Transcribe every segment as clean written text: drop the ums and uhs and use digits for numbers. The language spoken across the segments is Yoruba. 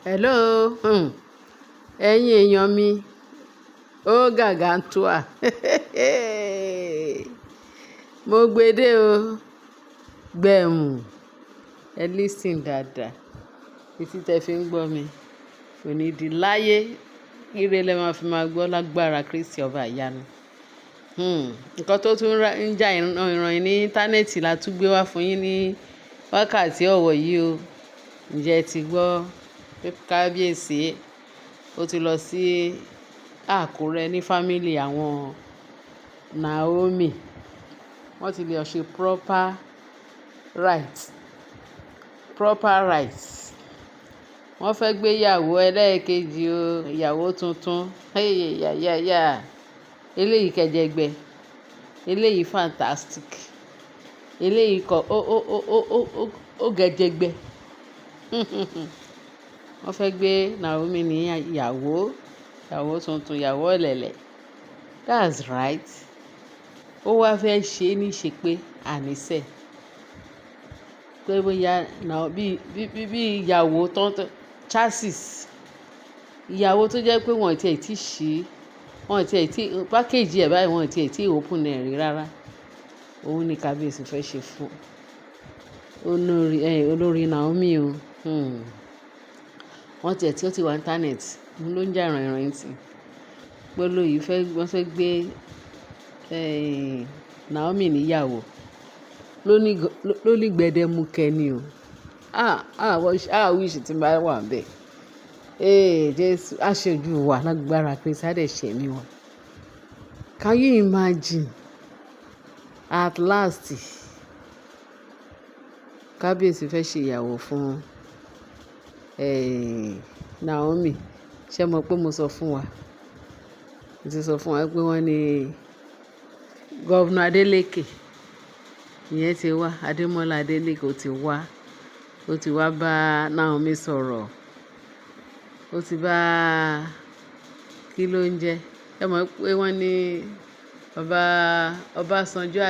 Hello, ẹ̀yin èèyàn mi, ó Gargantua. Mo gbede o, gbẹ̀mù, ẹ listen dáadáa. Etí tẹ fi ń gbọ́ mi, kò ní di láyé. Ire lẹ máa fi máa gbọ́ lágbára Kristi ọba ìyanu. Nǹkan tó tún ń jà ìràn ní íńtánẹ́ẹ̀tì la tún gbé wá fún yín ní wákàtí ọ̀wọ̀ yìí o. Ǹjẹ́ ẹ ti gbọ́ pé kábíyèsí ó ti lọ sí Àkúrẹ́ ní fámílì àwọn Naomi. Wọ́n ti lọ ṣe proper right. Wọ́n fẹ́ gbé ìyàwó ẹlẹ́ẹ̀kejì o, ìyàwó tuntun. Eléyìí kẹjẹgbẹ, eléyìí fantastic, eléyìí kọ ó gẹjẹgbẹ. Wọ́n fẹ́ gbé Naomi ní ìyàwó tuntun, ìyàwó ọ̀lẹ̀lẹ̀. That's right. Ó wá fẹ́ ṣe é níṣe pé àníṣe pé bóyá bí ìyàwó tán chassis, ìyàwó tó jẹ́ pé wọ́n tiẹ̀ tí ṣí, wọ́n tiẹ̀ tí pákéjì ẹ̀ báyìí, wọ́n tiẹ̀ tí open ẹ̀ rí rárá. Òun ni kábíyèsí fẹ́ ṣe fún olórí Naomi o. Wọ́n tiẹ̀ tí ó ti wá íńtánẹ́ẹ̀tì, òun ló ń jà ràn tí pé wọ́n fẹ́ gbé Naomi níyàwó lóní gbẹdẹmukẹ ni o. Wíṣì tí bá wà bẹ́ẹ̀. Jésù aṣojú wa lágbára pé sáré ṣẹ̀mí wa. Can you imagine? At last, kábíyèsí fẹ́ ṣe ìyàwó fún Naomi. Ṣé mọ̀ pé mo sọ fún wa? Mo ti sọ fún wa pé wọ́n ní Gọ́vnà Adélékè. Ìyẹn ti wá, Adémọ́lá Adélékè ó ti wá bá Naomi sọ̀rọ̀. Ó ti bá kí ló ń jẹ́? Ẹ mọ̀ pé wọ́n ní Ọbásanjọ́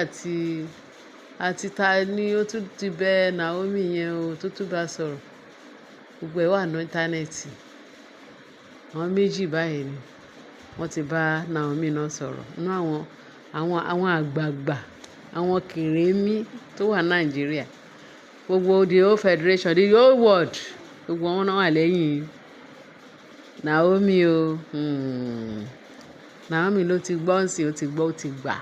àti ta ni ó tún ti bẹ Naomi yẹn o tó tún bá sọ̀rọ̀. Gbogbo ẹ̀ wà ní íńtánẹ́ẹ̀tì. Àwọn méjì báyìí ni wọ́n ti bá Naomi náà sọ̀rọ̀. Inú àwọn àgbààgbà, àwọn kèrèmí tó wà Nàìjíríà, gbogbo the whole federation, the whole world, gbogbo wọn náà wà lẹ́yìn Naomi o. Naomi ló ti gbọ́ ǹsìn, ó ti gbọ́, ó ti gbà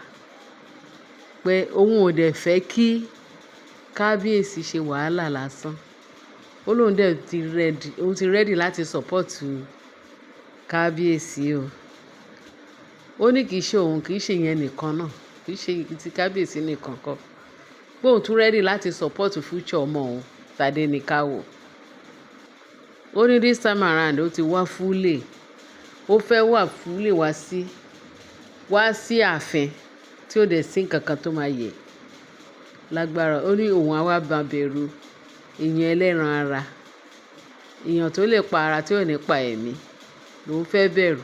pé òun ò dẹ̀ fẹ́ kí kábíyèsí ṣe wàhálà lásán. Ó lóun dẹ̀ ti ready láti support kábíyèsí o. Ó ní kì í ṣe òun, kì í ṣe ìyẹn nìkan náà, kì í ṣe ti kábíyèsí nìkan kọ́. Pé òun tún ready láti support future ọmọ òun, Tádéníkáwò. Ó ní this time around ó ti wá fúlé. Ó fẹ́ wà fúlé wá sí ààfin tí ó dẹ̀ sí nǹkan kan tó máa yẹ lágbára. Ó ní òun á wá bá bẹ̀rù èèyàn ẹlẹ́ran ara, èèyàn tó lè pa ara tí ò ní pa ẹ̀mí lòun fẹ́ bẹ̀rù.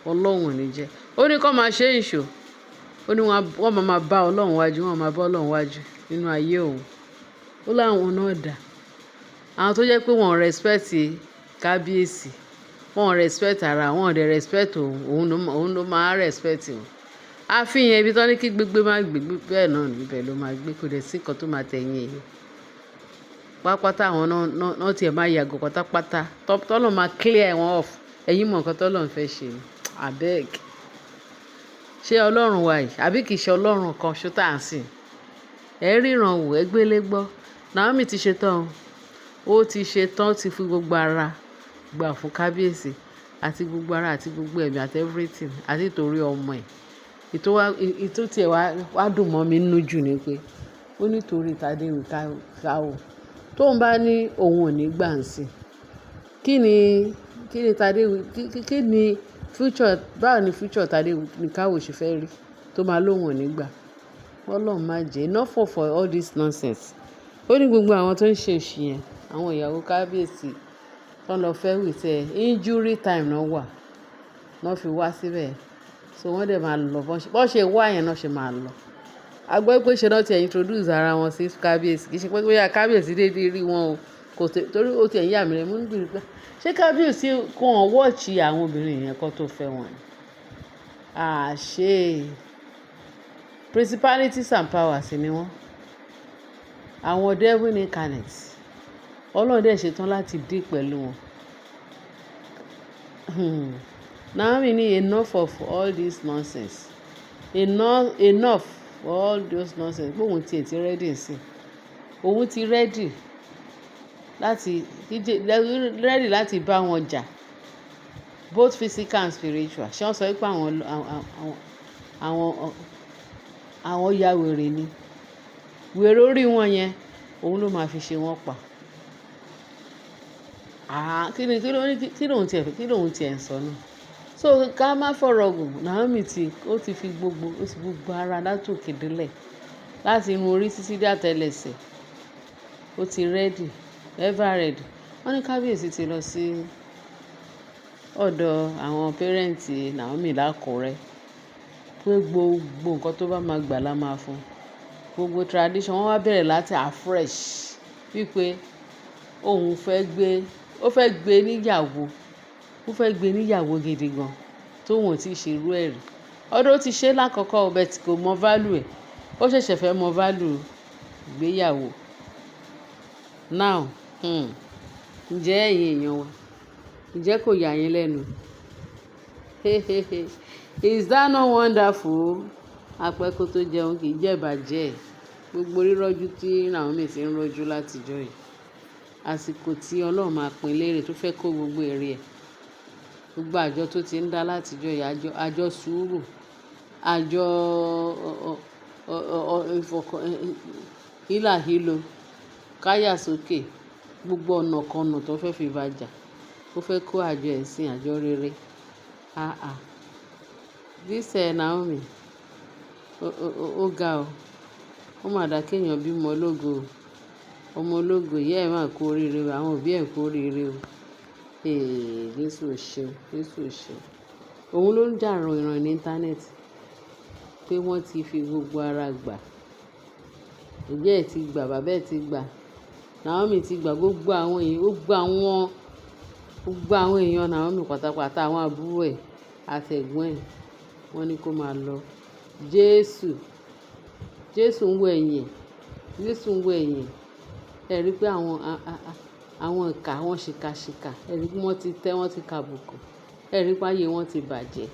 Ọlọ́run ò ní jẹ́. Ó ní kó máa ṣe ìṣó. Ó ní wọ́n máa bá Ọlọ́run wájú, wọ́n máa bá Ọlọ́run wájú nínú ayé òun. Ó láwọn náà dà. Àwọn tó jẹ́ pé wọ́n respect kábíyèsí, wọ́n respect ara, wọ́n dẹ̀ respect òun ló máa respect wọn. Ààfin yẹn ibi tó ní kí gbégbé má gbé bẹ́ẹ̀ náà níbẹ̀ ló máa gbé, kò dẹ̀ sí nǹkan tó máa tẹ̀yìn èyí. Pápátá àwọn náà tiẹ̀ máa yàgò pátápátá. Tọ́lọ́ máa clear wọn off. Ẹ̀yin mọ̀ nǹkan tọ́lọ́run fẹ́ ṣe. Abeg. Ṣé Ọlọ́run wa yìí? Àbí kìí ṣe Ọlọ́run kan ṣó tá à ń sìn? Ẹ ríran wò, ẹ gbélé gbọ́. Naomi ti ṣe tán. Ó ti ṣe tán, ti fi gbogbo ara gbà fún kábíyèsí àti gbogbo ara àti gbogbo ẹ̀mí àti everything àti torí ọmọ ẹ̀. Ìtò tiẹ̀ wá dùn mọ́ mi nínú jù ni pé ó nítorí Tádéníkáwò. Tóun bá ní òun ò ní gbà ń sìn. Kí ni future, báwo ni future Tádéníkáwò ṣe fẹ́ rí tó máa lóun ò ní gbà? Ọlọ́run má jẹ́. Enough for all this nonsense. Ó ní gbogbo àwọn tó ń ṣe òṣì yẹn, àwọn ìyàwó kábíyèsí tó ń lọ fẹ́ wìtẹ́ injury time náà wà. Wọ́n fi wá síbẹ̀. So wọ́n dẹ̀ máa lọ bọ́n ṣe wá yẹn náà ṣe máa lọ. A gbọ́ pé ṣe náà ti introduce ara wọn sí kábíyèsí. Kì í ṣe pé bóyá kábíyèsí dédé rí wọn o torí ó ti ẹ̀ ń yà mí lẹ́nu mo ń bèrè pé ṣé kábíyèsí kó hàn wọ́ọ̀chì àwọn obìnrin yẹn kó tó fẹ́ wọn ni. àṣé principalities and powers ni wọ́n, àwọn devil incarnate, ọlọ́run dẹ̀ ṣetán láti dé pẹ̀lú wọn. Naomi ní enough of all this nonsense, enough for all those nonsense. Bóun tiẹ̀ ti rẹ́dì sí òun ti rẹ́dì láti bá wọn jà both physical and spiritual. Ṣé wọ́n sọ pé àwọn ya wèrè ni? Wèrè orí wọn yẹn òun ló máa fi ṣe wọ́n pa. Kí lòun tiẹ̀ ń sọ náà? So ká má fọ̀rọ̀ gùn, Naomi ó ti fi gbogbo ara látòkè délẹ̀ láti irun orí títí dé àtẹ́lẹsẹ̀ ó ti rẹ́dì, ever ready. Wọ́n ní kábíyèsí ti lọ sí ọ̀dọ̀ àwọn pẹ́rẹ́ǹtì Naomi lákùrẹ́ pé gbogbo nǹkan tó bá máa gbà la máa fún, gbogbo tradition wọ́n wá bẹ̀rẹ̀ láti afresh wípé ó fẹ́ gbé níyàwó gidi gan tóun ò tí ì ṣe irú ẹ̀ rí. Ọdún ó ti ṣe lákọ̀ọ́kọ́ ọbẹ̀ tí kò mọ value ẹ̀, ó ṣẹ̀ṣẹ̀ fẹ́ mọ value ìgbéyàwó. Now ǹjẹ́ ẹ̀yin èèyàn wa, ǹjẹ́ kò yà yín lẹ́nu? Is that not wonderful? Apẹ́ kó tó jẹun kì í jẹ́ ìbàjẹ́. Gbogbo rírọ́jú tí Naomi ti ń rọ́jú látijọ́ yìí, àsìkò tí Ọlọ́run máa pín lérè tó fẹ́ kó gbogbo èrè ẹ̀, gbogbo àjọ tó ti ń dá látijọ́ yìí, àjọ sùúrù, àjọ hílàhílo, káyà sókè, gbogbo ọ̀nàkọnà tó fẹ́ fi bàjà, ó fẹ́ kó àjọ ẹ̀ sìn, àjọ rere. This Naomi ó ga ọ, ó mà dá kéèyàn bímọ ológo o. Ọmọ ológo ìyá ẹ̀ máa kú oríire o, àwọn òbí ẹ̀ kú oríire o. Jésù ò ṣeun, Jésù ò ṣeun. Òun ló ń jà ràn ní íńtánẹ́ẹ̀tì pé wọ́n ti fi gbogbo ara gbà. Ìyá ẹ̀ ti gbà, bàbá ẹ̀ ti gbà, Naomi ti gbà, gbogbo àwọn èèyàn Naomi pátápátá, àwọn àbúrò ẹ̀ àtẹ̀gbọ́n ẹ̀, wọ́n ní kó máa lọ. Jésù ń wo ẹ̀yìn ẹ̀. Ẹ rí pé àwọn ìkà, àwọn ṣìkàṣìkà, ẹ rí pé wọ́n ti kàbùkù, ẹ rí pé ayé wọn ti bàjẹ́.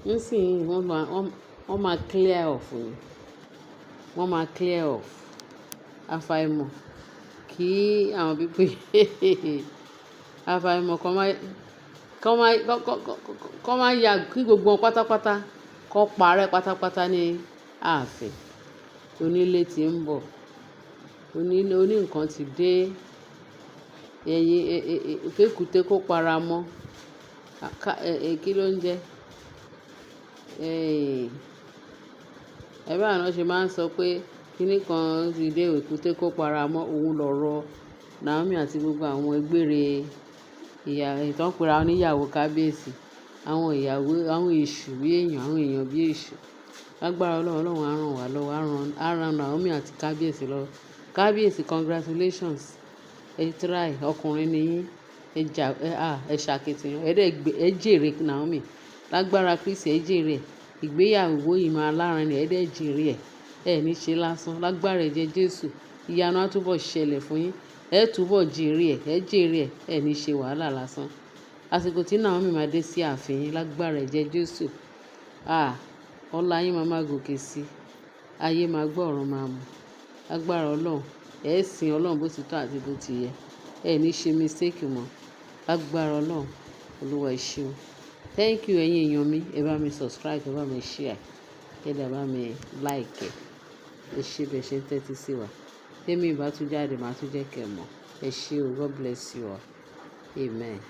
Nísìnyí wọ́n máa clear off ni. Wọ́n máa clear off. Àfàìmọ̀ kí àwọn àfàìmọ̀ kọ́ máa ya kí gbogbo wọn pátápátá kọ́ parẹ́ pátápátá ní ààfin. Onílé ti ń bọ̀, oní nǹkan ti dé, kékùté kó para mọ́, kí ló ń jẹ́? Ẹ bá àná ṣe máa ń sọ pé kíní kan ti dé, èkúté kó para mọ́, òun lọ̀rọ̀ Naomi àti gbogbo àwọn ẹgbẹ́rẹ ìtàn pera oníyàwó kábíyèsí, àwọn èṣù bí èèyàn, àwọn èèyàn bí èṣù. Lágbára Ọlọ́run á ràn wá lọ́wọ́, á ran Naomi àti kábíyèsí lọ́wọ́. Kábíyèsí congratulations, ẹ try, ọkùnrin ni yín, ẹ ṣàkìtìyàn, ẹ jèrè Naomi. Lágbára Kristi ẹ jèrè ẹ̀. Ìgbéyàwó yìí máa lárinrin, ẹ dẹ̀ jèrè ẹ̀. Ẹ ní ṣe lásán. Lágbára ẹ̀jẹ̀ Jésù, ìyanu á túbọ̀ ṣẹlẹ̀ fún yín. Ẹ túbọ̀ jèrè ẹ̀, ẹ ní ṣe wàhálà lásán. Àsìkò tí Naomi máa dé sí ààfin yín, lágbára ẹ̀jẹ̀ Jésù, ọlá yín máa gòkè sí, ayé máa gbọ́, ọ̀run máa mọ̀. Lágbára Ọlọ́run, ẹ sìn Ọlọ́run bó ti tọ́ àti bó ti yẹ. Ẹ ní ṣe mistake mọ́. Lágbára Ọlọ́run, Olúwa ẹ ṣeun. Thank you ẹ̀yin èèyàn mi. Ẹ bá mi subscribe, ẹ bá mi share, ẹ dẹ̀ bá mi like. Ẹ ṣé bẹ́ẹ̀ ṣe ń tẹ́tí sí wa. Tẹ́mi ìbá tún jáde, màá tún jẹ́ kẹ́ mọ̀. Ẹ ṣé o. God bless you all. Amen.